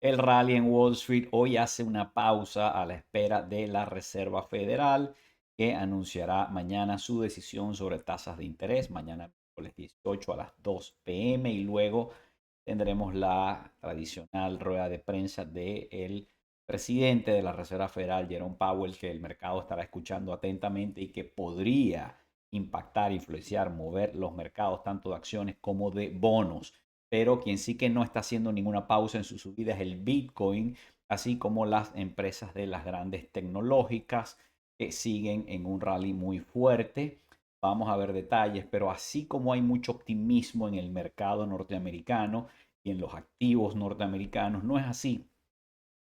El rally en Wall Street hoy hace una pausa a la espera de la Reserva Federal, que anunciará mañana su decisión sobre tasas de interés, mañana miércoles 18 a las 2 p.m. y luego tendremos la tradicional rueda de prensa del presidente de la Reserva Federal, Jerome Powell, que el mercado estará escuchando atentamente y que podría impactar, influenciar, mover los mercados tanto de acciones como de bonos. Pero quien sí que no está haciendo ninguna pausa en su subida es el Bitcoin, así como las empresas de las grandes tecnológicas que siguen en un rally muy fuerte. Vamos a ver detalles, pero así como hay mucho optimismo en el mercado norteamericano y en los activos norteamericanos, no es así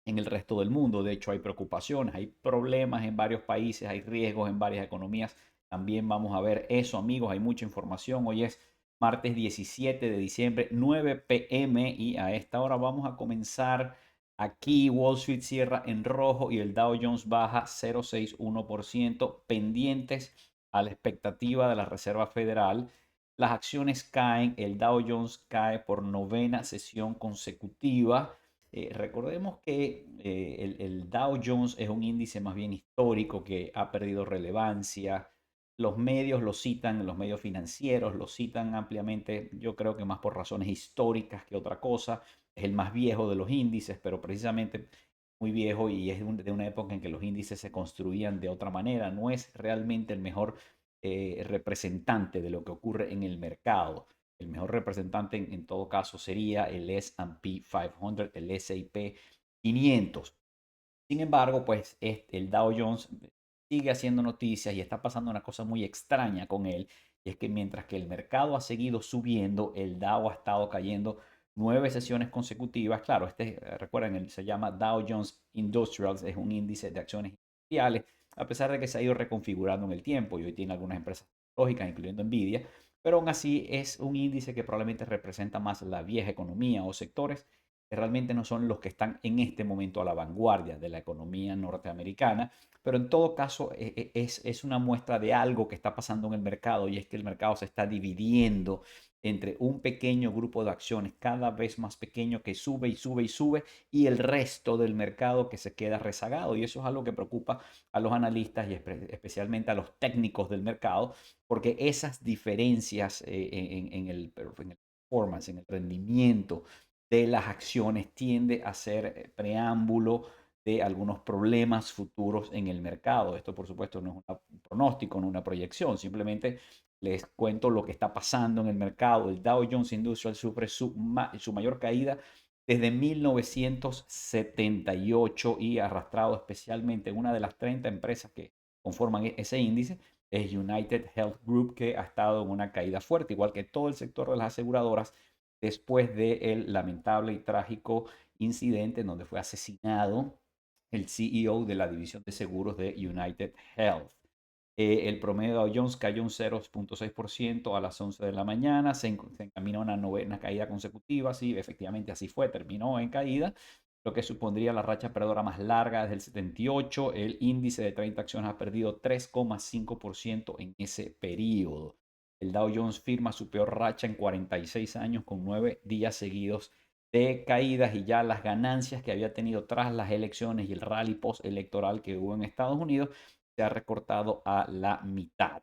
en el resto del mundo. De hecho, hay preocupaciones, hay problemas en varios países, hay riesgos en varias economías. También vamos a ver eso, amigos. Hay mucha información. Hoy es martes 17 de diciembre, 9 p.m. y a esta hora vamos a comenzar. Aquí Wall Street cierra en rojo y el Dow Jones baja 0,61%, pendientes a la expectativa de la Reserva Federal. Las acciones caen, el Dow Jones cae por novena sesión consecutiva. Recordemos que el Dow Jones es un índice más bien histórico que ha perdido relevancia. Los medios lo citan, los medios financieros lo citan ampliamente, yo creo que más por razones históricas que otra cosa. Es el más viejo de los índices, pero precisamente muy viejo y es de una época en que los índices se construían de otra manera. No es realmente el mejor representante de lo que ocurre en el mercado. El mejor representante en todo caso sería el S&P 500, el S&P 500. Sin embargo, pues el Dow Jones sigue haciendo noticias y está pasando una cosa muy extraña con él. Y es que mientras que el mercado ha seguido subiendo, el Dow ha estado cayendo 9 sesiones consecutivas. Claro, recuerden, se llama Dow Jones Industrials, es un índice de acciones industriales, a pesar de que se ha ido reconfigurando en el tiempo y hoy tiene algunas empresas tecnológicas, incluyendo Nvidia, pero aún así es un índice que probablemente representa más la vieja economía o sectores que realmente no son los que están en este momento a la vanguardia de la economía norteamericana, pero en todo caso es una muestra de algo que está pasando en el mercado y es que el mercado se está dividiendo entre un pequeño grupo de acciones cada vez más pequeño que sube y sube y sube y el resto del mercado que se queda rezagado. Y eso es algo que preocupa a los analistas y especialmente a los técnicos del mercado, porque esas diferencias en el performance, en el rendimiento de las acciones tiende a ser preámbulo de algunos problemas futuros en el mercado. Esto, por supuesto, no es un pronóstico, no una proyección, simplemente les cuento lo que está pasando en el mercado. El Dow Jones Industrial sufre su mayor caída desde 1978 y arrastrado especialmente una de las 30 empresas que conforman ese índice es United Health Group, que ha estado en una caída fuerte, igual que todo el sector de las aseguradoras después del lamentable y trágico incidente en donde fue asesinado el CEO de la división de seguros de United Health. El promedio de Dow Jones cayó un 0,6% a las 11 de la mañana, se encaminó a una novena caída consecutiva, sí, efectivamente así fue, terminó en caída, lo que supondría la racha perdedora más larga desde el 78. El índice de 30 acciones ha perdido 3,5% en ese periodo. El Dow Jones firma su peor racha en 46 años con 9 días seguidos de caídas y ya las ganancias que había tenido tras las elecciones y el rally postelectoral que hubo en Estados Unidos se ha recortado a la mitad.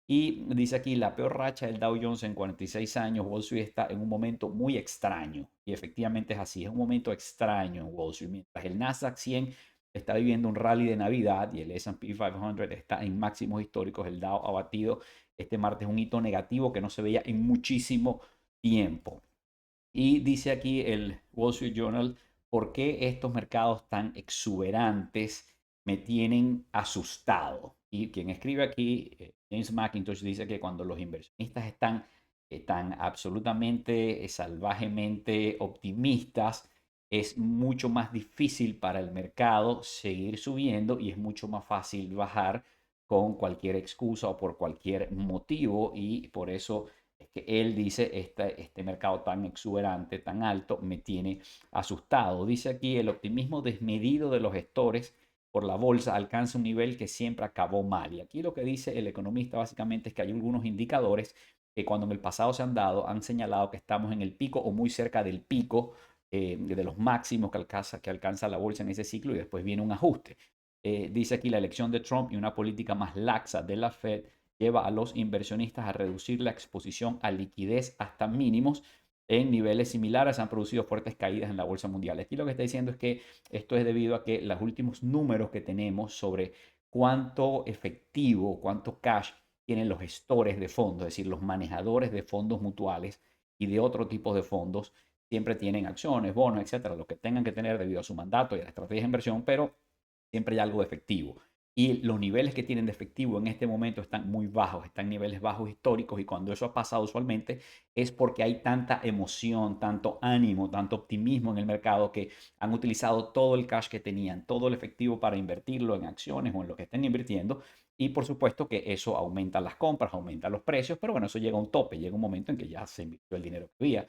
Y dice aquí, la peor racha del Dow Jones en 46 años, Wall Street está en un momento muy extraño. Y efectivamente es así, es un momento extraño en Wall Street. Mientras el Nasdaq 100 está viviendo un rally de Navidad y el S&P 500 está en máximos históricos, el Dow ha batido este martes un hito negativo que no se veía en muchísimo tiempo. Y dice aquí el Wall Street Journal, ¿por qué estos mercados tan exuberantes me tienen asustado? Y quien escribe aquí, James McIntosh, dice que cuando los inversionistas están absolutamente, salvajemente optimistas, es mucho más difícil para el mercado seguir subiendo y es mucho más fácil bajar con cualquier excusa o por cualquier motivo y por eso es que él dice, este mercado tan exuberante, tan alto, me tiene asustado. Dice aquí, el optimismo desmedido de los gestores por la bolsa alcanza un nivel que siempre acabó mal. Y aquí lo que dice el economista básicamente es que hay algunos indicadores que cuando en el pasado se han dado, han señalado que estamos en el pico o muy cerca del pico de los máximos que alcanza la bolsa en ese ciclo y después viene un ajuste. Dice aquí la elección de Trump y una política más laxa de la Fed lleva a los inversionistas a reducir la exposición a liquidez hasta mínimos. En niveles similares han producido fuertes caídas en la bolsa mundial. Aquí lo que está diciendo es que esto es debido a que los últimos números que tenemos sobre cuánto efectivo, cuánto cash tienen los gestores de fondos, es decir, los manejadores de fondos mutuales y de otro tipo de fondos, siempre tienen acciones, bonos, etcétera, lo que tengan que tener debido a su mandato y a la estrategia de inversión, pero siempre hay algo de efectivo. Y los niveles que tienen de efectivo en este momento están muy bajos, están en niveles bajos históricos y cuando eso ha pasado usualmente es porque hay tanta emoción, tanto ánimo, tanto optimismo en el mercado que han utilizado todo el cash que tenían, todo el efectivo para invertirlo en acciones o en lo que estén invirtiendo. Y por supuesto que eso aumenta las compras, aumenta los precios, pero bueno, eso llega a un tope, llega un momento en que ya se invirtió el dinero que había.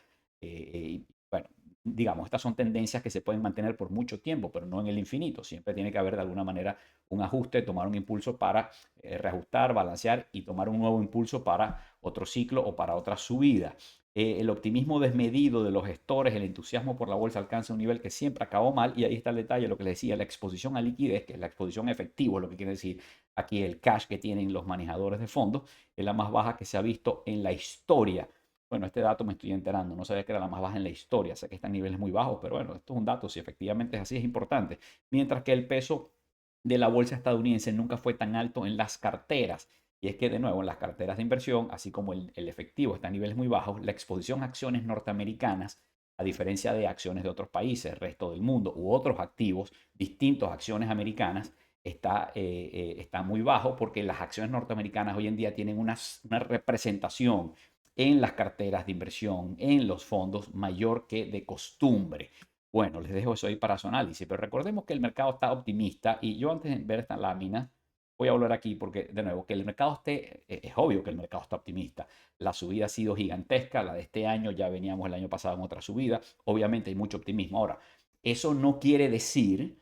Bueno, digamos, estas son tendencias que se pueden mantener por mucho tiempo, pero no en el infinito. Siempre tiene que haber de alguna manera un ajuste, tomar un impulso para reajustar, balancear y tomar un nuevo impulso para otro ciclo o para otra subida. El optimismo desmedido de los gestores, el entusiasmo por la bolsa alcanza un nivel que siempre acabó mal y ahí está el detalle, lo que les decía, la exposición a liquidez, que es la exposición a efectivo, lo que quiere decir aquí el cash que tienen los manejadores de fondos, es la más baja que se ha visto en la historia. Bueno, este dato me estoy enterando, no sabía que era la más baja en la historia, sé que está en niveles muy bajos, pero bueno, esto es un dato, si efectivamente es así, es importante. Mientras que el peso de la bolsa estadounidense nunca fue tan alto en las carteras. Y es que, de nuevo, en las carteras de inversión, así como el efectivo está a niveles muy bajos, la exposición a acciones norteamericanas, a diferencia de acciones de otros países, resto del mundo u otros activos distintos a acciones americanas, está muy bajo porque las acciones norteamericanas hoy en día tienen una representación en las carteras de inversión, en los fondos, mayor que de costumbre. Bueno, les dejo eso ahí para su análisis, pero recordemos que el mercado está optimista y yo antes de ver esta lámina, voy a hablar aquí porque, de nuevo, que el mercado esté, es obvio que el mercado está optimista. La subida ha sido gigantesca, la de este año, ya veníamos el año pasado en otra subida, obviamente hay mucho optimismo. Ahora, eso no quiere decir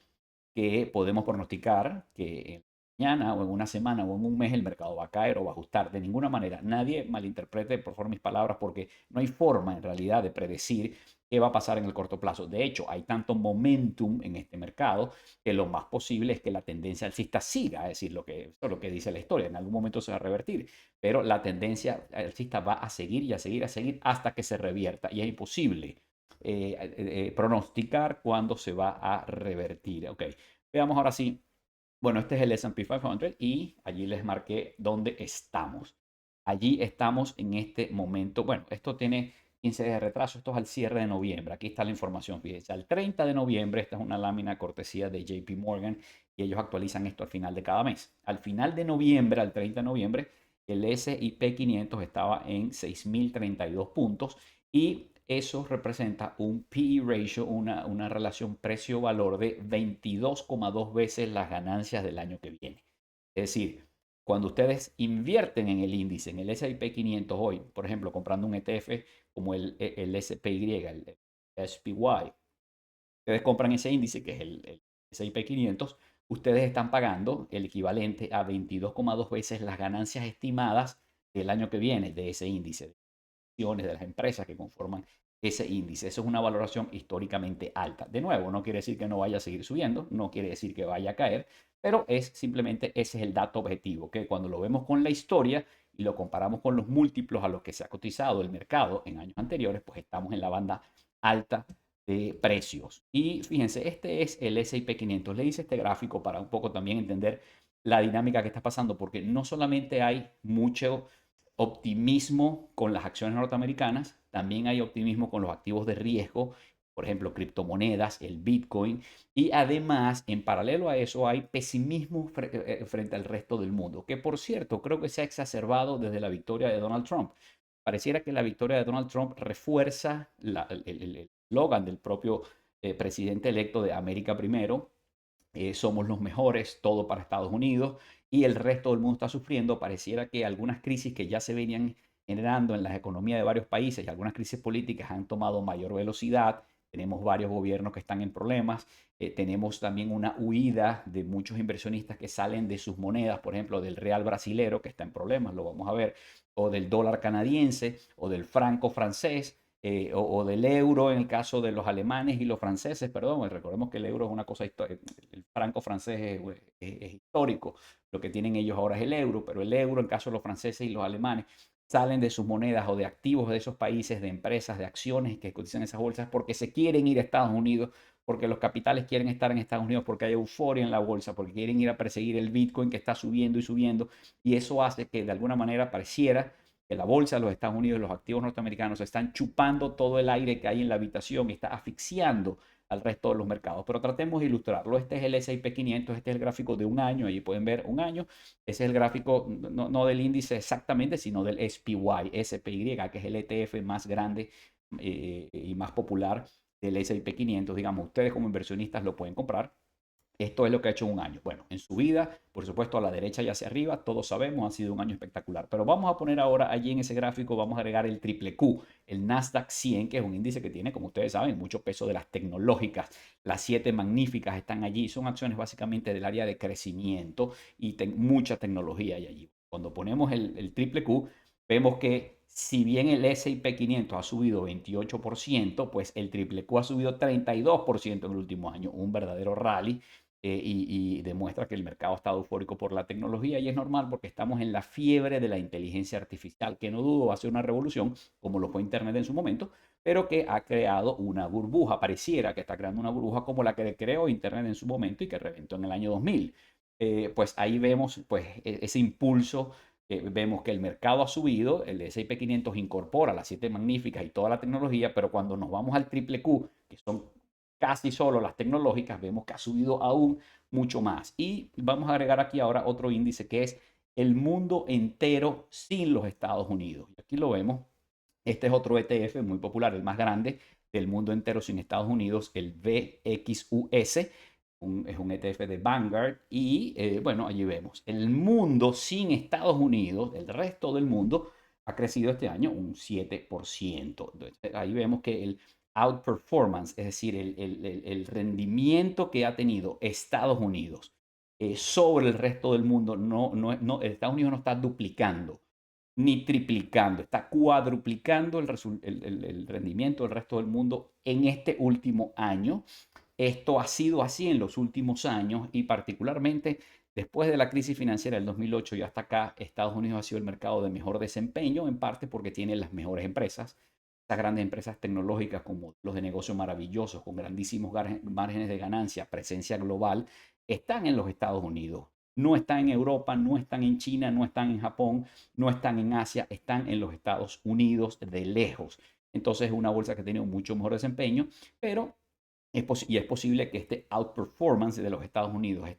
que podemos pronosticar que mañana o en una semana o en un mes el mercado va a caer o va a ajustar. De ninguna manera, nadie malinterprete por favor mis palabras porque no hay forma en realidad de predecir qué va a pasar en el corto plazo. De hecho, hay tanto momentum en este mercado que lo más posible es que la tendencia alcista siga, es decir, esto es lo que dice la historia, en algún momento se va a revertir, pero la tendencia alcista va a seguir y a seguir, a seguir hasta que se revierta y es imposible pronosticar cuándo se va a revertir. Ok, veamos ahora sí. Bueno, este es el S&P 500 y allí les marqué dónde estamos. Allí estamos en este momento. Bueno, esto tiene 15 días de retraso. Esto es al cierre de noviembre. Aquí está la información. Fíjense, al 30 de noviembre, esta es una lámina cortesía de JP Morgan y ellos actualizan esto al final de cada mes. Al final de noviembre, al 30 de noviembre, el S&P 500 estaba en 6.032 puntos y eso representa un PE ratio, una relación precio-valor de 22,2 veces las ganancias del año que viene. Es decir, cuando ustedes invierten en el índice, en el S&P 500 hoy, por ejemplo, comprando un ETF como el SPY, el SPY, ustedes compran ese índice que es el S&P 500, ustedes están pagando el equivalente a 22,2 veces las ganancias estimadas del año que viene de ese índice de las empresas que conforman ese índice. Eso es una valoración históricamente alta. De nuevo, no quiere decir que no vaya a seguir subiendo, no quiere decir que vaya a caer, pero es simplemente ese es el dato objetivo, que cuando lo vemos con la historia y lo comparamos con los múltiplos a los que se ha cotizado el mercado en años anteriores, pues estamos en la banda alta de precios. Y fíjense, este es el S&P 500. Le hice este gráfico para un poco también entender la dinámica que está pasando, porque no solamente hay mucho optimismo con las acciones norteamericanas, también hay optimismo con los activos de riesgo, por ejemplo, criptomonedas, el Bitcoin, y además, en paralelo a eso, hay pesimismo frente al resto del mundo, que por cierto, creo que se ha exacerbado desde la victoria de Donald Trump. Pareciera que la victoria de Donald Trump refuerza el eslogan del propio presidente electo de América Primero, somos los mejores, todo para Estados Unidos, y el resto del mundo está sufriendo. Pareciera que algunas crisis que ya se venían generando en las economías de varios países y algunas crisis políticas han tomado mayor velocidad. Tenemos varios gobiernos que están en problemas. Tenemos también una huida de muchos inversionistas que salen de sus monedas, por ejemplo, del real brasilero, que está en problemas, lo vamos a ver, o del dólar canadiense, o del franco francés, o del euro en el caso de los alemanes y los franceses, perdón, recordemos que el euro es una cosa histórica, el franco francés es histórico, lo que tienen ellos ahora es el euro, pero el euro en caso de los franceses y los alemanes salen de sus monedas o de activos de esos países, de empresas, de acciones que cotizan esas bolsas porque se quieren ir a Estados Unidos, porque los capitales quieren estar en Estados Unidos, porque hay euforia en la bolsa, porque quieren ir a perseguir el Bitcoin que está subiendo y subiendo, y eso hace que de alguna manera pareciera que la bolsa de los Estados Unidos, los activos norteamericanos, están chupando todo el aire que hay en la habitación y está asfixiando al resto de los mercados. Pero tratemos de ilustrarlo. Este es el S&P 500, este es el gráfico de un año, allí pueden ver un año. Ese es el gráfico no del índice exactamente, sino del SPY, que es el ETF más grande y más popular del S&P 500. Digamos, ustedes como inversionistas lo pueden comprar. Esto es lo que ha hecho un año. Bueno, en su vida, por supuesto, a la derecha y hacia arriba, todos sabemos, ha sido un año espectacular. Pero vamos a poner ahora allí en ese gráfico, vamos a agregar el triple Q, el Nasdaq 100, que es un índice que tiene, como ustedes saben, mucho peso de las tecnológicas. Las 7 magníficas están allí. Son acciones básicamente del área de crecimiento y mucha tecnología hay allí. Cuando ponemos el triple Q, vemos que si bien el S&P 500 ha subido 28%, pues el triple Q ha subido 32% en el último año. Un verdadero rally y demuestra que el mercado está eufórico por la tecnología y es normal porque estamos en la fiebre de la inteligencia artificial, que no dudo va a ser una revolución, como lo fue Internet en su momento, pero que ha creado una burbuja, pareciera que está creando una burbuja como la que creó Internet en su momento y que reventó en el año 2000. Pues ahí vemos pues, ese impulso. Vemos que el mercado ha subido, el S&P 500 incorpora las 7 magníficas y toda la tecnología, pero cuando nos vamos al triple Q, que son casi solo las tecnológicas, vemos que ha subido aún mucho más. Y vamos a agregar aquí ahora otro índice que es el mundo entero sin los Estados Unidos. Y aquí lo vemos. Este es otro ETF muy popular, el más grande del mundo entero sin Estados Unidos, el VXUS. Es un ETF de Vanguard y bueno, allí vemos. El mundo sin Estados Unidos, el resto del mundo, ha crecido este año un 7%. Entonces, ahí vemos que el outperformance, es decir, el rendimiento que ha tenido Estados Unidos sobre el resto del mundo, Estados Unidos no está duplicando ni triplicando, está cuadruplicando el rendimiento del resto del mundo en este último año. Esto ha sido así en los últimos años y particularmente después de la crisis financiera del 2008 y hasta acá, Estados Unidos ha sido el mercado de mejor desempeño, en parte porque tiene las mejores empresas, estas grandes empresas tecnológicas como los de negocios maravillosos, con grandísimos márgenes de ganancia, presencia global, están en los Estados Unidos. No están en Europa, no están en China, no están en Japón, no están en Asia, están en los Estados Unidos de lejos. Entonces es una bolsa que ha tenido mucho mejor desempeño, pero es posible que este outperformance de los Estados Unidos,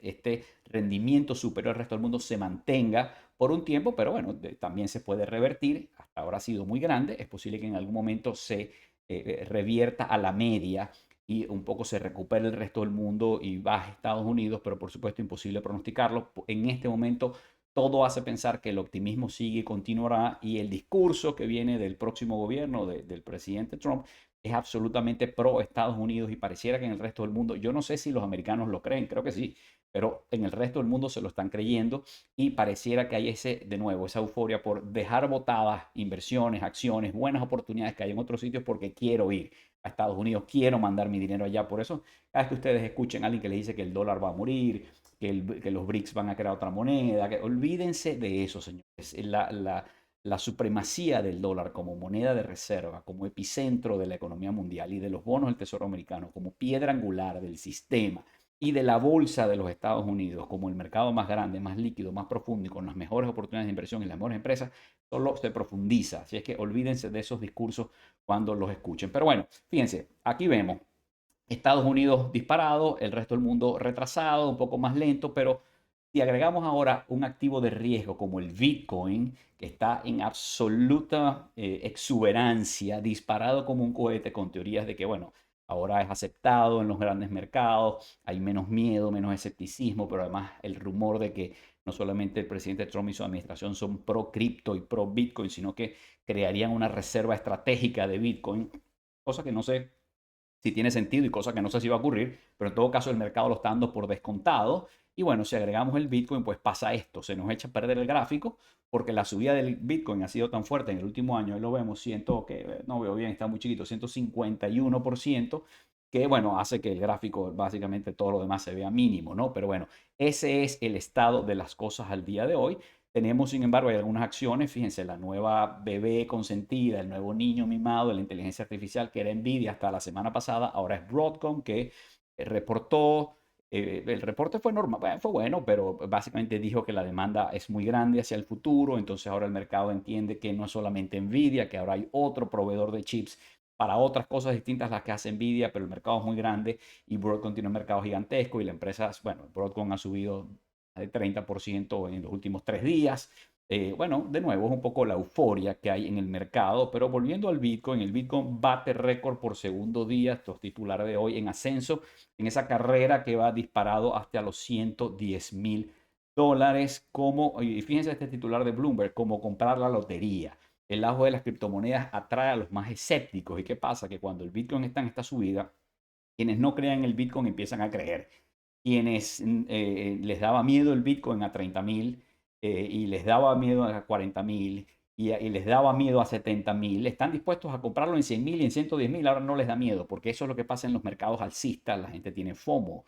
este rendimiento superior al resto del mundo se mantenga por un tiempo, pero bueno, también se puede revertir. Hasta ahora ha sido muy grande. Es posible que en algún momento se revierta a la media y un poco se recupere el resto del mundo y baje Estados Unidos, pero por supuesto imposible pronosticarlo. En este momento todo hace pensar que el optimismo sigue y continuará y el discurso que viene del próximo gobierno del presidente Trump es absolutamente pro Estados Unidos y pareciera que en el resto del mundo, yo no sé si los americanos lo creen, creo que sí, pero en el resto del mundo se lo están creyendo y pareciera que hay de nuevo, esa euforia por dejar botadas inversiones, acciones, buenas oportunidades que hay en otros sitios porque quiero ir a Estados Unidos, quiero mandar mi dinero allá. Por eso, cada vez que ustedes escuchen a alguien que le dice que el dólar va a morir, que los BRICS van a crear otra moneda, olvídense de eso, señores. La supremacía del dólar como moneda de reserva, como epicentro de la economía mundial y de los bonos del Tesoro americano como piedra angular del sistema y de la bolsa de los Estados Unidos como el mercado más grande, más líquido, más profundo y con las mejores oportunidades de inversión y las mejores empresas, solo se profundiza. Así es que olvídense de esos discursos cuando los escuchen. Pero bueno, fíjense, aquí vemos Estados Unidos disparado, el resto del mundo retrasado, un poco más lento, pero si agregamos ahora un activo de riesgo como el Bitcoin, que está en absoluta exuberancia, disparado como un cohete con teorías de que, bueno, ahora es aceptado en los grandes mercados, hay menos miedo, menos escepticismo, pero además el rumor de que no solamente el presidente Trump y su administración son pro cripto y pro Bitcoin, sino que crearían una reserva estratégica de Bitcoin, cosa que no sé si tiene sentido y cosa que no sé si va a ocurrir, pero en todo caso el mercado lo está dando por descontado Y bueno, si agregamos el Bitcoin, pues pasa esto, se nos echa a perder el gráfico porque la subida del Bitcoin ha sido tan fuerte en el último año, ahí lo vemos, no veo bien, está muy chiquito, 151%, que bueno, hace que el gráfico, básicamente todo lo demás se vea mínimo, ¿no? Pero bueno, ese es el estado de las cosas al día de hoy. Tenemos, sin embargo, hay algunas acciones, fíjense, la nueva bebé consentida, el nuevo niño mimado de la inteligencia artificial, que era Nvidia hasta la semana pasada, ahora es Broadcom, que reportó, el reporte fue normal, bueno, fue bueno, pero básicamente dijo que la demanda es muy grande hacia el futuro, entonces ahora el mercado entiende que no es solamente Nvidia, que ahora hay otro proveedor de chips para otras cosas distintas a las que hace Nvidia, pero el mercado es muy grande y Broadcom tiene un mercado gigantesco y la empresa, bueno, Broadcom ha subido de 30% en los últimos 3 días. Bueno, de nuevo es un poco la euforia que hay en el mercado, pero volviendo al Bitcoin, el Bitcoin bate récord por segundo día, estos titulares de hoy en ascenso, en esa carrera que va disparado hasta los $110,000, como, y fíjense este titular de Bloomberg, como comprar la lotería. El auge de las criptomonedas atrae a los más escépticos. ¿Y qué pasa? Que cuando el Bitcoin está en esta subida, quienes no crean en el Bitcoin empiezan a creer. Quienes les daba miedo el Bitcoin a 30,000 y les daba miedo a 40,000 y les daba miedo a 70,000, están dispuestos a comprarlo en 100,000 y en 110,000. Ahora no les da miedo porque eso es lo que pasa en los mercados alcistas. La gente tiene FOMO.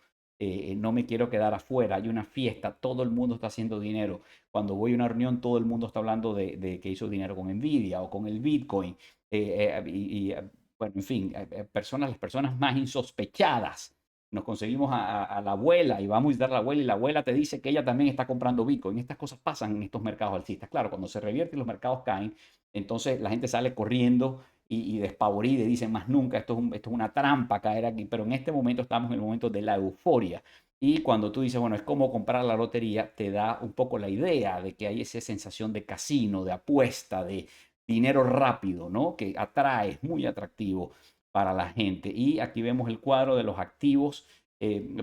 No me quiero quedar afuera. Hay una fiesta, todo el mundo está haciendo dinero. Cuando voy a una reunión, todo el mundo está hablando de que hizo dinero con Nvidia o con el Bitcoin. Bueno, en fin, las personas más insospechadas. Nos conseguimos a la abuela y vamos a visitar a la abuela y la abuela te dice que ella también está comprando Bitcoin. Estas cosas pasan en estos mercados alcistas. Claro, cuando se revierte y los mercados caen, entonces la gente sale corriendo y despavorida y dicen más nunca, esto es una trampa caer aquí. Pero en este momento estamos en el momento de la euforia. Y cuando tú dices, bueno, es como comprar la lotería, te da un poco la idea de que hay esa sensación de casino, de apuesta, de dinero rápido, ¿no? Que atrae, es muy atractivo para la gente. Y aquí vemos el cuadro de los activos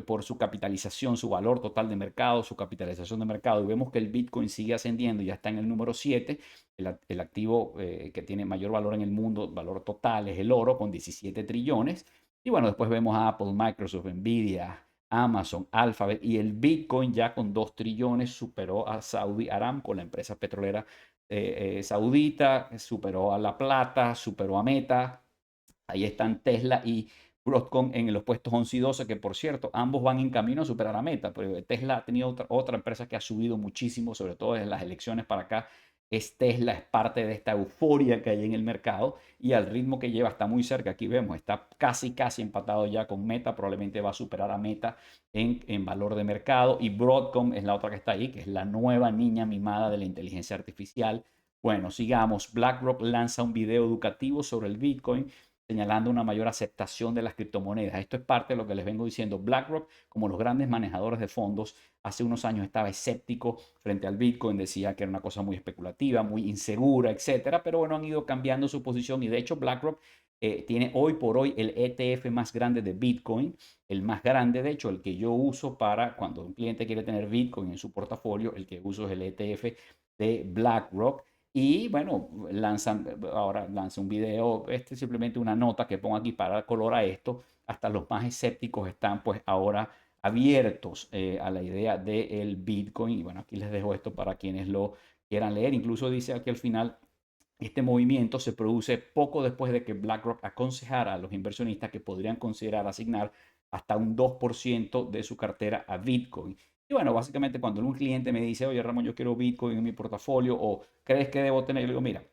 por su capitalización, su valor total de mercado, su capitalización de mercado. Y vemos que el Bitcoin sigue ascendiendo, ya está en el número 7. El activo que tiene mayor valor en el mundo, valor total, es el oro con 17 trillones. Y bueno, después vemos a Apple, Microsoft, Nvidia, Amazon, Alphabet y el Bitcoin ya con 2 trillones superó a Saudi Aramco, la empresa petrolera saudita, superó a La Plata, superó a Meta. Ahí están Tesla y Broadcom en los puestos 11 y 12, que por cierto, ambos van en camino a superar la meta. Pero Tesla ha tenido otra empresa que ha subido muchísimo, sobre todo desde las elecciones para acá. Es Tesla, es parte de esta euforia que hay en el mercado y al ritmo que lleva está muy cerca. Aquí vemos, está casi empatado ya con Meta, probablemente va a superar a Meta en valor de mercado. Y Broadcom es la otra que está ahí, que es la nueva niña mimada de la inteligencia artificial. Bueno, sigamos. BlackRock lanza un video educativo sobre el Bitcoin señalando una mayor aceptación de las criptomonedas. Esto es parte de lo que les vengo diciendo. BlackRock, como los grandes manejadores de fondos, hace unos años estaba escéptico frente al Bitcoin, decía que era una cosa muy especulativa, muy insegura, etcétera, pero bueno, han ido cambiando su posición y de hecho BlackRock tiene hoy por hoy el ETF más grande de Bitcoin, el más grande, de hecho, el que yo uso para cuando un cliente quiere tener Bitcoin en su portafolio, el que uso es el ETF de BlackRock. Y bueno, ahora lanza un video, este es simplemente una nota que pongo aquí para dar color a esto. Hasta los más escépticos están pues ahora abiertos a la idea del Bitcoin. Y bueno, aquí les dejo esto para quienes lo quieran leer. Incluso dice aquí al final, este movimiento se produce poco después de que BlackRock aconsejara a los inversionistas que podrían considerar asignar hasta un 2% de su cartera a Bitcoin. Y bueno, básicamente cuando un cliente me dice, oye Ramón, yo quiero Bitcoin en mi portafolio o crees que debo tener, yo le digo, mira,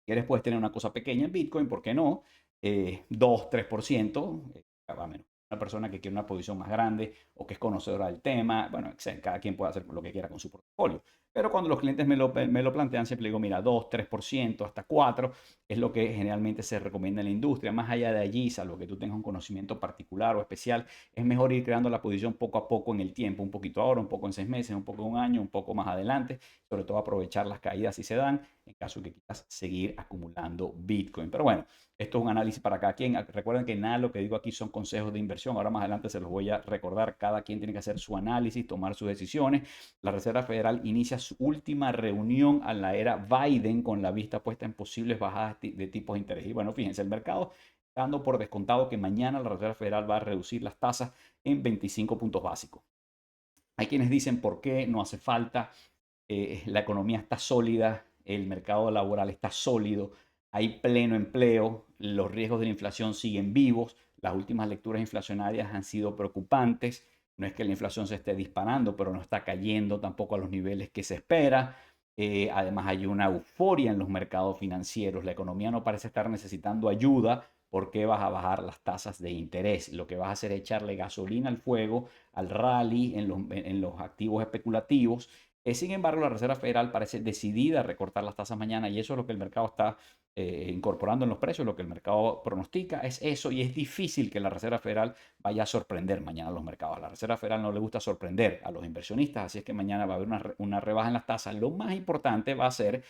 quieres puedes tener una cosa pequeña en Bitcoin, ¿por qué no? 2, 3%, a menos una persona que quiere una posición más grande o que es conocedora del tema, bueno, cada quien puede hacer lo que quiera con su portafolio. Pero cuando los clientes me lo plantean, siempre digo, mira, 2, 3%, hasta 4, es lo que generalmente se recomienda en la industria. Más allá de allí, salvo que tú tengas un conocimiento particular o especial, es mejor ir creando la posición poco a poco en el tiempo, un poquito ahora, un poco en 6 meses, un poco en un año, un poco más adelante, sobre todo aprovechar las caídas si se dan, en caso de que quieras seguir acumulando Bitcoin. Pero bueno, esto es un análisis para cada quien. Recuerden que nada de lo que digo aquí son consejos de inversión. Ahora más adelante se los voy a recordar. Cada quien tiene que hacer su análisis, tomar sus decisiones. La Reserva Federal inicia su última reunión a la era Biden con la vista puesta en posibles bajadas de tipos de interés. Y bueno, fíjense, el mercado está dando por descontado que mañana la Reserva Federal va a reducir las tasas en 25 puntos básicos. Hay quienes dicen por qué no hace falta, la economía está sólida, el mercado laboral está sólido, hay pleno empleo, los riesgos de la inflación siguen vivos, las últimas lecturas inflacionarias han sido preocupantes, no es que la inflación se esté disparando, pero no está cayendo tampoco a los niveles que se espera. Además hay una euforia en los mercados financieros, la economía no parece estar necesitando ayuda. ¿Por qué vas a bajar las tasas de interés? Lo que vas a hacer es echarle gasolina al fuego, al rally en los activos especulativos. Sin embargo, la Reserva Federal parece decidida a recortar las tasas mañana y eso es lo que el mercado está incorporando en los precios, lo que el mercado pronostica es eso y es difícil que la Reserva Federal vaya a sorprender mañana a los mercados. A la Reserva Federal no le gusta sorprender a los inversionistas, así es que mañana va a haber una rebaja en las tasas. Lo más importante va a ser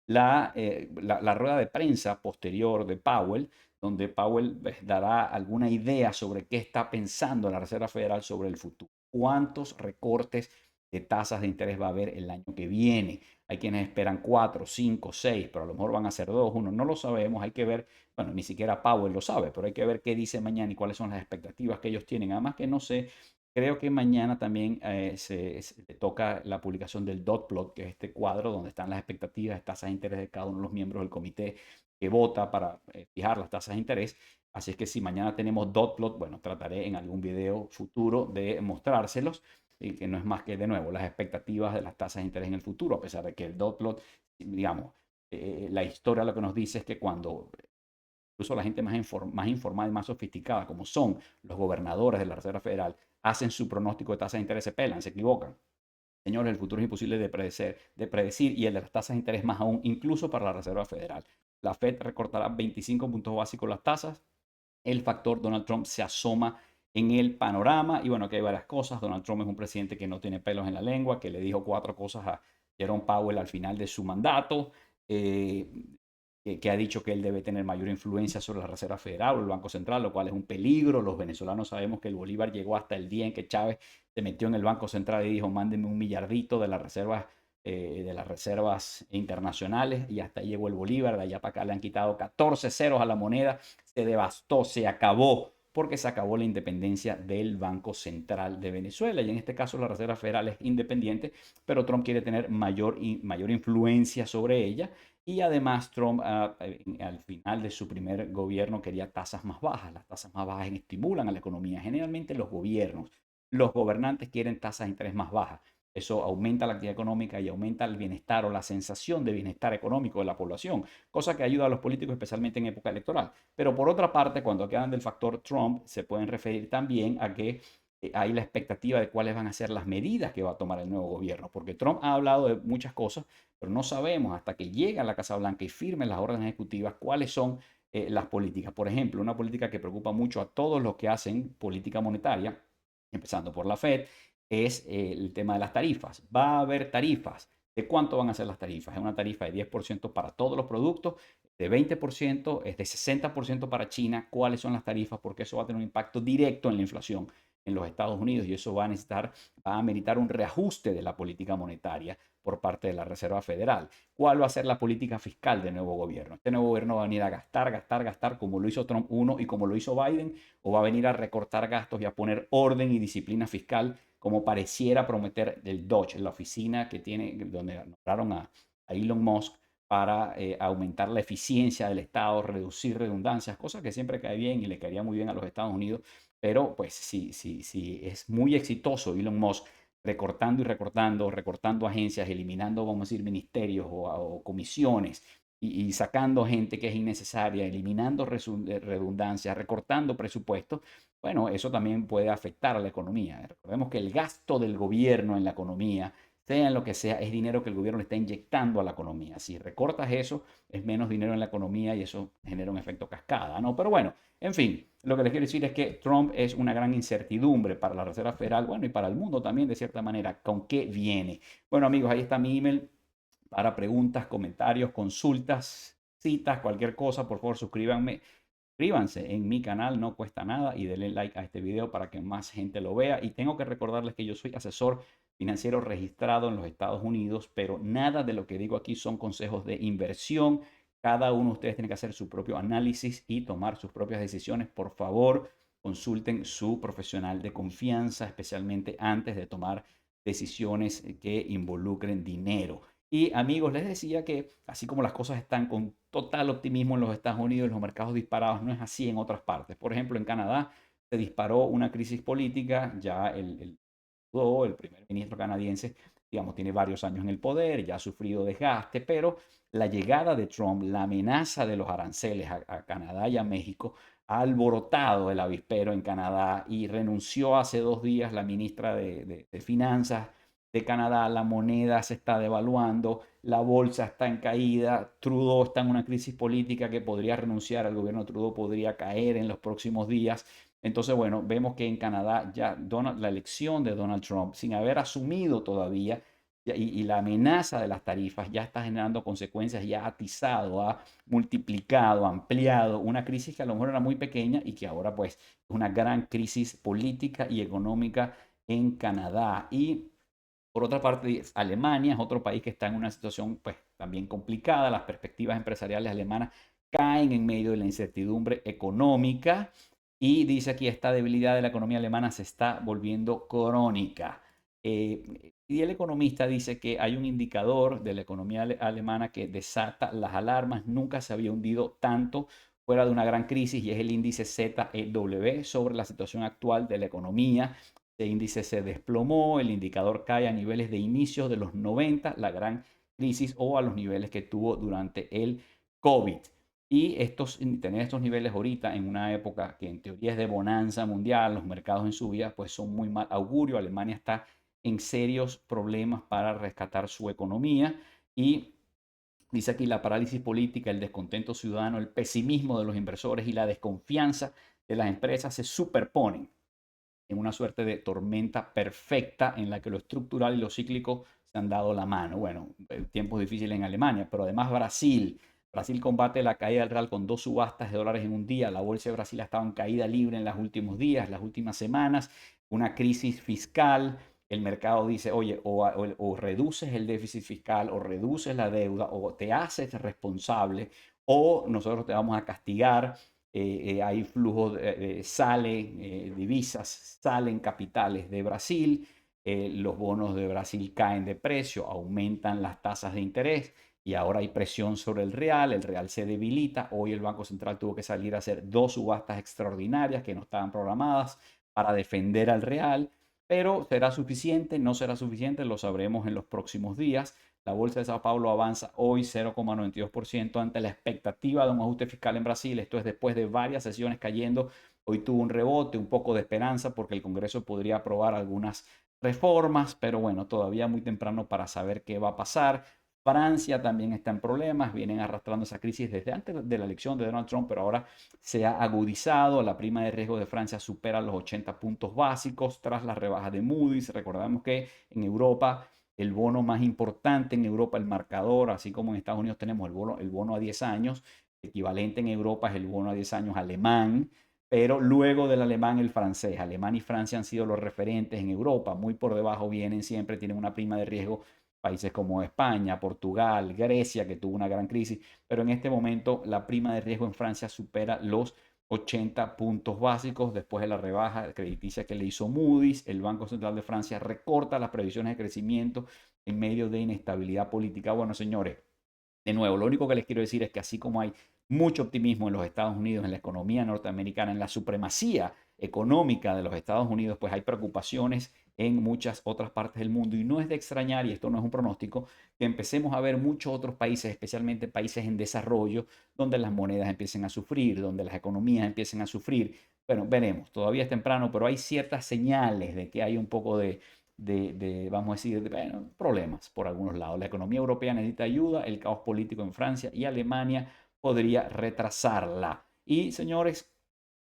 la rueda de prensa posterior de Powell, donde Powell dará alguna idea sobre qué está pensando la Reserva Federal sobre el futuro. ¿Cuántos recortes de tasas de interés va a haber el año que viene? Hay quienes esperan 4, 5, 6, pero a lo mejor van a ser 2, 1, no lo sabemos. Hay que ver, bueno, ni siquiera Powell lo sabe, pero hay que ver qué dice mañana y cuáles son las expectativas que ellos tienen. Además que no sé, creo que mañana también se toca la publicación del dot plot, que es este cuadro donde están las expectativas de tasas de interés de cada uno de los miembros del comité que vota para fijar las tasas de interés. Así es que si mañana tenemos dot plot, bueno, trataré en algún video futuro de mostrárselos y que no es más que de nuevo las expectativas de las tasas de interés en el futuro, a pesar de que el dot plot, digamos, la historia lo que nos dice es que cuando incluso la gente más informada y más sofisticada, como son los gobernadores de la Reserva Federal, hacen su pronóstico de tasas de interés, se pelan, se equivocan. Señores, el futuro es imposible de predecir y el de las tasas de interés más aún, incluso para la Reserva Federal. La Fed recortará 25 puntos básicos las tasas. El factor Donald Trump se asoma en el panorama y bueno, aquí hay varias cosas. Donald Trump es un presidente que no tiene pelos en la lengua, que le dijo 4 cosas a Jerome Powell al final de su mandato. Eh, que ha dicho que él debe tener mayor influencia sobre la Reserva Federal o el Banco Central, lo cual es un peligro. Los venezolanos sabemos que el Bolívar llegó hasta el día en que Chávez se metió en el Banco Central y dijo, mándenme un millardito de las reservas internacionales, y hasta ahí llegó el Bolívar. De allá para acá le han quitado 14 ceros a la moneda, se devastó, se acabó, porque se acabó la independencia del Banco Central de Venezuela. Y en este caso la Reserva Federal es independiente, pero Trump quiere tener mayor influencia sobre ella. Y además Trump al final de su primer gobierno quería tasas más bajas. Las tasas más bajas estimulan a la economía. Generalmente los gobiernos, los gobernantes quieren tasas de interés más bajas. Eso aumenta la actividad económica y aumenta el bienestar o la sensación de bienestar económico de la población, cosa que ayuda a los políticos especialmente en época electoral. Pero por otra parte, cuando quedan del factor Trump, se pueden referir también a que hay la expectativa de cuáles van a ser las medidas que va a tomar el nuevo gobierno, porque Trump ha hablado de muchas cosas, pero no sabemos hasta que llegue a la Casa Blanca y firme las órdenes ejecutivas cuáles son las políticas. Por ejemplo, una política que preocupa mucho a todos los que hacen política monetaria, empezando por la Fed, es el tema de las tarifas. Va a haber tarifas. ¿De cuánto van a ser las tarifas? Es una tarifa de 10% para todos los productos, de 20%, es de 60% para China. ¿Cuáles son las tarifas? Porque eso va a tener un impacto directo en la inflación en los Estados Unidos y eso va a meritar un reajuste de la política monetaria por parte de la Reserva Federal. ¿Cuál va a ser la política fiscal del nuevo gobierno? Este nuevo gobierno va a venir a gastar, gastar, gastar como lo hizo Trump 1 y como lo hizo Biden, o va a venir a recortar gastos y a poner orden y disciplina fiscal como pareciera prometer el Dodge, la oficina que tiene, donde nombraron a Elon Musk para aumentar la eficiencia del Estado, reducir redundancias, cosas que siempre cae bien y le caería muy bien a los Estados Unidos. Pero pues si es muy exitoso Elon Musk recortando y recortando, recortando agencias, eliminando, vamos a decir, ministerios o comisiones y sacando gente que es innecesaria, eliminando redundancias, recortando presupuestos, bueno, eso también puede afectar a la economía. Recordemos que el gasto del gobierno en la economía, sea en lo que sea, es dinero que el gobierno le está inyectando a la economía. Si recortas eso, es menos dinero en la economía y eso genera un efecto cascada, ¿no? Pero bueno, en fin, lo que les quiero decir es que Trump es una gran incertidumbre para la Reserva Federal, bueno, y para el mundo también, de cierta manera. ¿Con qué viene? Bueno, amigos, ahí está mi email para preguntas, comentarios, consultas, citas, cualquier cosa. Por favor, suscríbanse en mi canal, no cuesta nada, y denle like a este video para que más gente lo vea. Y tengo que recordarles que yo soy asesor financiero registrado en los Estados Unidos, pero nada de lo que digo aquí son consejos de inversión. Cada uno de ustedes tiene que hacer su propio análisis y tomar sus propias decisiones. Por favor, consulten su profesional de confianza, especialmente antes de tomar decisiones que involucren dinero. Y amigos, les decía que así como las cosas están con total optimismo en los Estados Unidos, los mercados disparados, no es así en otras partes. Por ejemplo, en Canadá se disparó una crisis política, ya el primer ministro canadiense, digamos, tiene varios años en el poder, ya ha sufrido desgaste, pero la llegada de Trump, la amenaza de los aranceles a Canadá y a México, ha alborotado el avispero en Canadá y renunció hace 2 días la ministra de Finanzas de Canadá. La moneda se está devaluando, la bolsa está en caída, Trudeau está en una crisis política que podría renunciar, el gobierno de Trudeau podría caer en los próximos días. Entonces, bueno, vemos que en Canadá ya la elección de Donald Trump, sin haber asumido todavía, y la amenaza de las tarifas ya está generando consecuencias, ya ha atizado, ha multiplicado, ampliado una crisis que a lo mejor era muy pequeña y que ahora pues es una gran crisis política y económica en Canadá. Y por otra parte, Alemania es otro país que está en una situación pues también complicada. Las perspectivas empresariales alemanas caen en medio de la incertidumbre económica y dice aquí esta debilidad de la economía alemana se está volviendo crónica. Y el economista dice que hay un indicador de la economía alemana que desata las alarmas. Nunca se había hundido tanto fuera de una gran crisis y es el índice ZEW sobre la situación actual de la economía. El índice se desplomó, el indicador cae a niveles de inicios de los 90, la gran crisis, o a los niveles que tuvo durante el COVID. Y tener estos niveles ahorita en una época que en teoría es de bonanza mundial, los mercados en subida, pues son muy mal augurio. Alemania está en serios problemas para rescatar su economía y dice aquí la parálisis política, el descontento ciudadano, el pesimismo de los inversores y la desconfianza de las empresas se superponen en una suerte de tormenta perfecta en la que lo estructural y lo cíclico se han dado la mano. Bueno, tiempos difíciles en Alemania, pero además Brasil. Brasil combate la caída del real con 2 subastas de dólares en un día. La bolsa de Brasil ha estado en caída libre en los últimos días, las últimas semanas. Una crisis fiscal. El mercado dice, oye, o reduces el déficit fiscal, o reduces la deuda, o te haces responsable, o nosotros te vamos a castigar. Hay flujos, salen divisas, salen capitales de Brasil, los bonos de Brasil caen de precio, aumentan las tasas de interés y ahora hay presión sobre el real se debilita. Hoy el Banco Central tuvo que salir a hacer 2 subastas extraordinarias que no estaban programadas para defender al real, pero ¿será suficiente? ¿No será suficiente? Lo sabremos en los próximos días. La bolsa de Sao Paulo avanza hoy 0,92% ante la expectativa de un ajuste fiscal en Brasil. Esto es después de varias sesiones cayendo. Hoy tuvo un rebote, un poco de esperanza porque el Congreso podría aprobar algunas reformas, pero bueno, todavía muy temprano para saber qué va a pasar. Francia también está en problemas, vienen arrastrando esa crisis desde antes de la elección de Donald Trump, pero ahora se ha agudizado. La prima de riesgo de Francia supera los 80 puntos básicos tras la rebaja de Moody's. Recordamos que en Europa el bono más importante en Europa, el marcador, así como en Estados Unidos tenemos el bono a 10 años, equivalente en Europa es el bono a 10 años alemán, pero luego del alemán el francés. Alemania y Francia han sido los referentes en Europa, muy por debajo vienen siempre, tienen una prima de riesgo países como España, Portugal, Grecia, que tuvo una gran crisis, pero en este momento la prima de riesgo en Francia supera los 80 puntos básicos después de la rebaja crediticia que le hizo Moody's. El Banco Central de Francia recorta las previsiones de crecimiento en medio de inestabilidad política. Bueno, señores, de nuevo, lo único que les quiero decir es que así como hay mucho optimismo en los Estados Unidos, en la economía norteamericana, en la supremacía económica de los Estados Unidos, pues hay preocupaciones en muchas otras partes del mundo. Y no es de extrañar, y esto no es un pronóstico, que empecemos a ver muchos otros países, especialmente países en desarrollo, donde las monedas empiecen a sufrir, donde las economías empiecen a sufrir. Bueno, veremos, todavía es temprano, pero hay ciertas señales de que hay un poco vamos a decir, bueno, problemas por algunos lados. La economía europea necesita ayuda, el caos político en Francia y Alemania podría retrasarla. Y señores,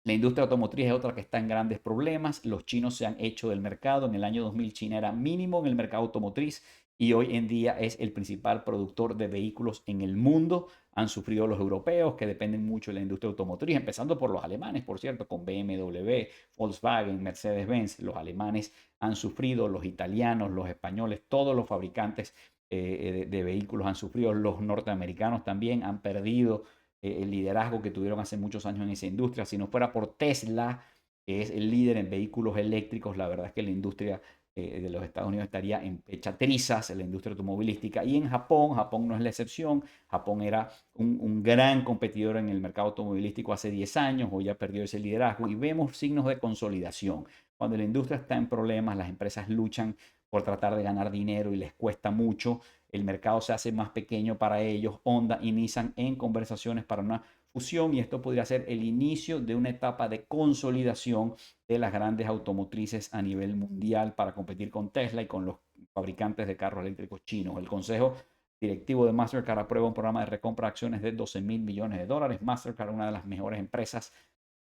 la industria automotriz es otra que está en grandes problemas. Los chinos se han hecho del mercado. En el año 2000 China era mínimo en el mercado automotriz y hoy en día es el principal productor de vehículos en el mundo. Han sufrido los europeos que dependen mucho de la industria automotriz, empezando por los alemanes, por cierto, con BMW, Volkswagen, Mercedes-Benz. Los alemanes han sufrido, los italianos, los españoles, todos los fabricantes de vehículos han sufrido. Los norteamericanos también han perdido el liderazgo que tuvieron hace muchos años en esa industria. Si no fuera por Tesla, que es el líder en vehículos eléctricos, la verdad es que la industria de los Estados Unidos estaría hecha trizas en la industria automovilística. Y en Japón, Japón no es la excepción. Japón era un gran competidor en el mercado automovilístico hace 10 años, hoy ya perdió ese liderazgo y vemos signos de consolidación. Cuando la industria está en problemas, las empresas luchan por tratar de ganar dinero y les cuesta mucho. El mercado se hace más pequeño para ellos. Honda y Nissan en conversaciones para una fusión y esto podría ser el inicio de una etapa de consolidación de las grandes automotrices a nivel mundial para competir con Tesla y con los fabricantes de carros eléctricos chinos. El Consejo Directivo de Mastercard aprueba un programa de recompra de acciones de 12 mil millones de dólares. Mastercard, una de las mejores empresas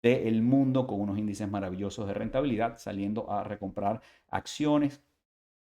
del mundo con unos índices maravillosos de rentabilidad, saliendo a recomprar acciones.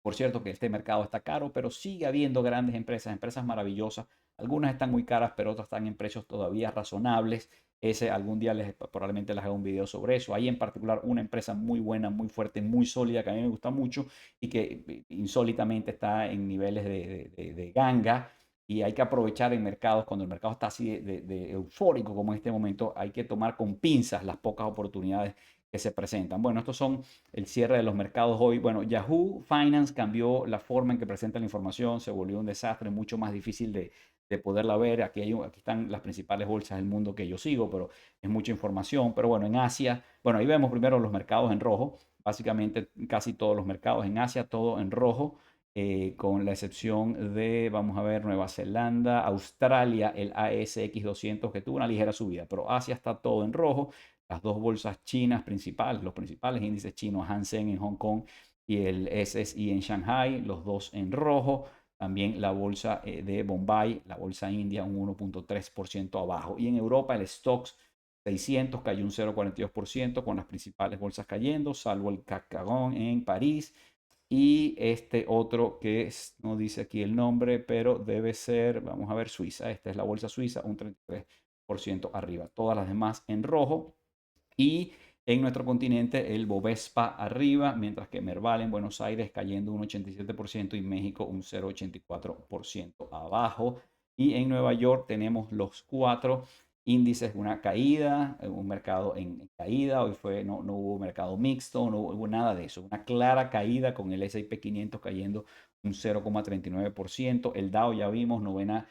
Por cierto que este mercado está caro, pero sigue habiendo grandes empresas, empresas maravillosas. Algunas están muy caras, pero otras están en precios todavía razonables. Ese algún día probablemente les haga un video sobre eso. Hay en particular una empresa muy buena, muy fuerte, muy sólida que a mí me gusta mucho y que insólitamente está en niveles de ganga. Y hay que aprovechar en mercados, cuando el mercado está así de eufórico como en este momento, hay que tomar con pinzas las pocas oportunidades que se presentan. Bueno, estos son el cierre de los mercados hoy. Bueno, Yahoo Finance cambió la forma en que presenta la información, se volvió un desastre, mucho más difícil de poderla ver. Aquí están las principales bolsas del mundo que yo sigo, pero es mucha información. Pero bueno, en Asia, bueno, ahí vemos primero los mercados en rojo, básicamente casi todos los mercados en Asia, todo en rojo. Con la excepción de, vamos a ver, Nueva Zelanda, Australia, el ASX 200 que tuvo una ligera subida, pero Asia está todo en rojo. Las dos bolsas chinas principales, los principales índices chinos, Hang en Hong Kong y el SSI en Shanghai, los dos en rojo. También la bolsa de Bombay, la bolsa india, un 1.3% abajo. Y en Europa el Stoxx 600 cayó un 0.42% con las principales bolsas cayendo, salvo el CAC en París y este otro que no dice aquí el nombre, pero debe ser, vamos a ver, Suiza. Esta es la bolsa suiza, un 33% arriba. Todas las demás en rojo. Y en nuestro continente el Bovespa arriba, mientras que Merval en Buenos Aires cayendo un 87% y México un 0.84% abajo. Y en Nueva York tenemos los cuatro índices, una caída, un mercado en caída. Hoy no hubo mercado mixto, no hubo nada de eso. Una clara caída con el S&P 500 cayendo un 0.39%. El Dow ya vimos, novena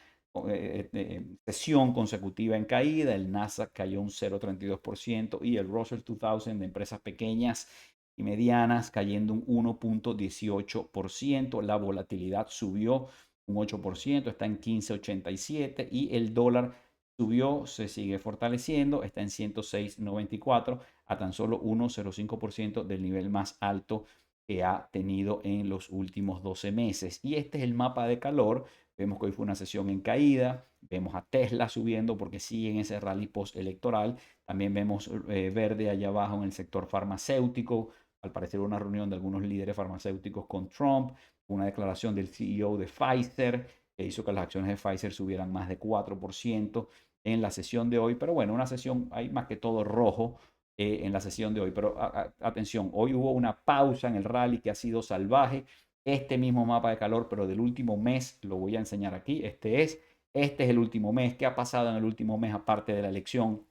sesión consecutiva en caída, el Nasdaq cayó un 0.32% y el Russell 2000 de empresas pequeñas y medianas cayendo un 1.18%, la volatilidad subió un 8%, está en 15.87 y el dólar subió, se sigue fortaleciendo, está en 106.94 a tan solo 1.05% del nivel más alto que ha tenido en los últimos 12 meses. Y este es el mapa de calor. Vemos que hoy fue una sesión en caída, vemos a Tesla subiendo porque sigue en ese rally postelectoral. También vemos verde allá abajo en el sector farmacéutico, al parecer una reunión de algunos líderes farmacéuticos con Trump, una declaración del CEO de Pfizer que hizo que las acciones de Pfizer subieran más de 4% en la sesión de hoy. Pero bueno, una sesión, hay más que todo rojo en la sesión de hoy. Pero atención, hoy hubo una pausa en el rally que ha sido salvaje. Este mismo mapa de calor, pero del último mes, lo voy a enseñar aquí. Este es el último mes. ¿Qué ha pasado en el último mes aparte de la elección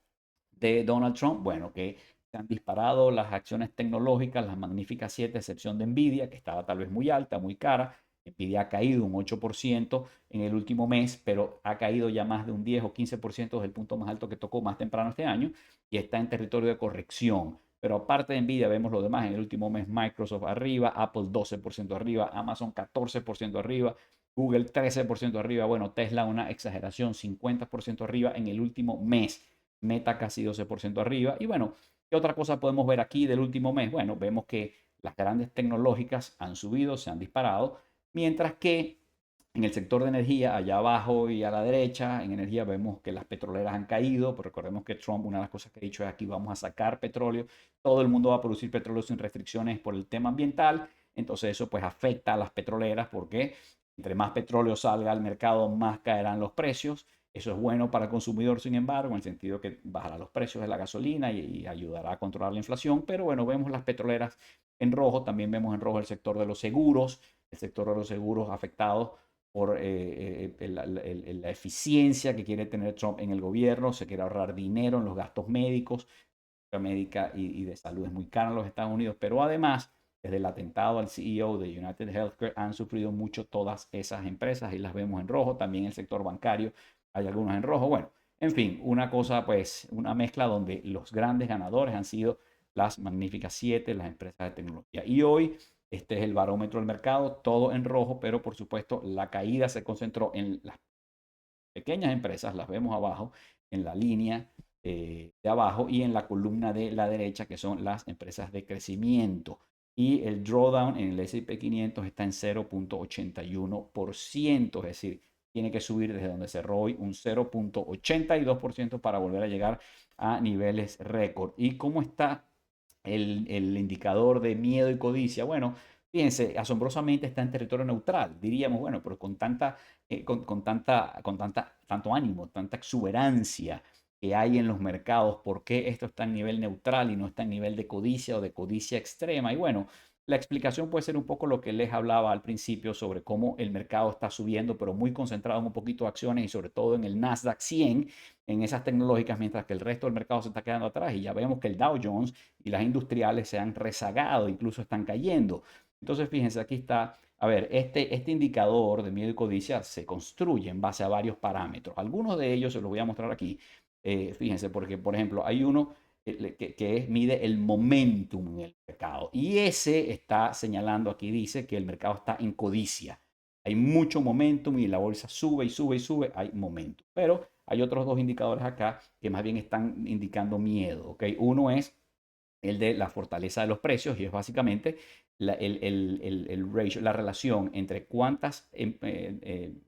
de Donald Trump? Bueno, que se han disparado las acciones tecnológicas, las magníficas 7, a excepción de Nvidia, que estaba tal vez muy alta, muy cara. Nvidia ha caído un 8% en el último mes, pero ha caído ya más de un 10 o 15% desde el punto más alto que tocó más temprano este año y está en territorio de corrección. Pero aparte de Nvidia, vemos lo demás. En el último mes, Microsoft arriba, Apple 12% arriba, Amazon 14% arriba, Google 13% arriba. Bueno, Tesla una exageración, 50% arriba en el último mes. Meta casi 12% arriba. Y bueno, ¿qué otra cosa podemos ver aquí del último mes? Bueno, vemos que las grandes tecnológicas han subido, se han disparado, mientras que en el sector de energía, allá abajo y a la derecha, en energía vemos que las petroleras han caído, pero recordemos que Trump, una de las cosas que ha dicho es aquí vamos a sacar petróleo, todo el mundo va a producir petróleo sin restricciones por el tema ambiental, entonces eso pues afecta a las petroleras porque entre más petróleo salga al mercado, más caerán los precios. Eso es bueno para el consumidor, sin embargo, en el sentido que bajará los precios de la gasolina y ayudará a controlar la inflación. Pero bueno, vemos las petroleras en rojo, también vemos en rojo el sector de los seguros, el sector de los seguros afectados por la eficiencia que quiere tener Trump en el gobierno, se quiere ahorrar dinero en los gastos médicos, la médica y de salud es muy cara en los Estados Unidos, pero además desde el atentado al CEO de United Healthcare han sufrido mucho todas esas empresas y las vemos en rojo. También el sector bancario, hay algunos en rojo. Bueno, en fin, una cosa, pues, una mezcla donde los grandes ganadores han sido las magníficas 7, las empresas de tecnología. Y hoy, este es el barómetro del mercado, todo en rojo, pero por supuesto la caída se concentró en las pequeñas empresas, las vemos abajo, en la línea de abajo y en la columna de la derecha, que son las empresas de crecimiento. Y el drawdown en el S&P 500 está en 0.81%, es decir, tiene que subir desde donde cerró hoy un 0.82% para volver a llegar a niveles récord. ¿Y cómo está el indicador de miedo y codicia? Bueno, fíjense, asombrosamente está en territorio neutral. Diríamos, bueno, pero tanto ánimo, tanta exuberancia que hay en los mercados, ¿por qué esto está en nivel neutral y no está en nivel de codicia o de codicia extrema? Y bueno, la explicación puede ser un poco lo que les hablaba al principio sobre cómo el mercado está subiendo, pero muy concentrado en un poquito de acciones y sobre todo en el Nasdaq 100, en esas tecnológicas, mientras que el resto del mercado se está quedando atrás. Y ya vemos que el Dow Jones y las industriales se han rezagado, incluso están cayendo. Entonces, fíjense, aquí está, a ver, este indicador de miedo y codicia se construye en base a varios parámetros. Algunos de ellos se los voy a mostrar aquí. Fíjense, porque, por ejemplo, hay uno mide el momentum en el mercado. Y ese está señalando aquí, dice que el mercado está en codicia. Hay mucho momentum y la bolsa sube y sube y sube, hay momentum. Pero hay otros dos indicadores acá que más bien están indicando miedo. ¿Okay? Uno es el de la fortaleza de los precios y es básicamente el ratio, la relación entre cuántas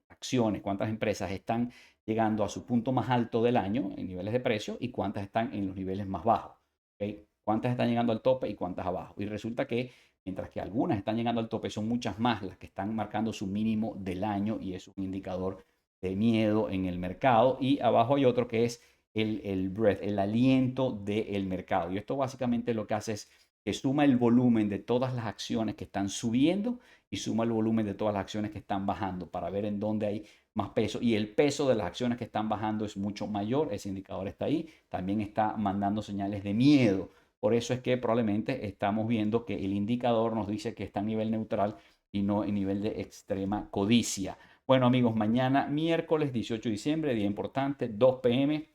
acciones, cuántas empresas están llegando a su punto más alto del año en niveles de precio y cuántas están en los niveles más bajos. ¿Okay? Cuántas están llegando al tope y cuántas abajo. Y resulta que mientras que algunas están llegando al tope, son muchas más las que están marcando su mínimo del año y es un indicador de miedo en el mercado. Y abajo hay otro que es el breath, el aliento del mercado. Y esto básicamente lo que hace es que suma el volumen de todas las acciones que están subiendo y suma el volumen de todas las acciones que están bajando para ver en dónde hay más peso. Y el peso de las acciones que están bajando es mucho mayor. Ese indicador está ahí. También está mandando señales de miedo. Por eso es que probablemente estamos viendo que el indicador nos dice que está a nivel neutral y no en nivel de extrema codicia. Bueno amigos, mañana miércoles 18 de diciembre, día importante, 2 p.m.,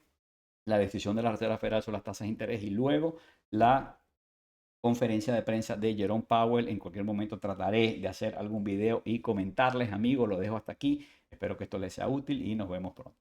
la decisión de la Reserva Federal sobre las tasas de interés y luego la conferencia de prensa de Jerome Powell. En cualquier momento trataré de hacer algún video y comentarles, amigos. Lo dejo hasta aquí. Espero que esto les sea útil y nos vemos pronto.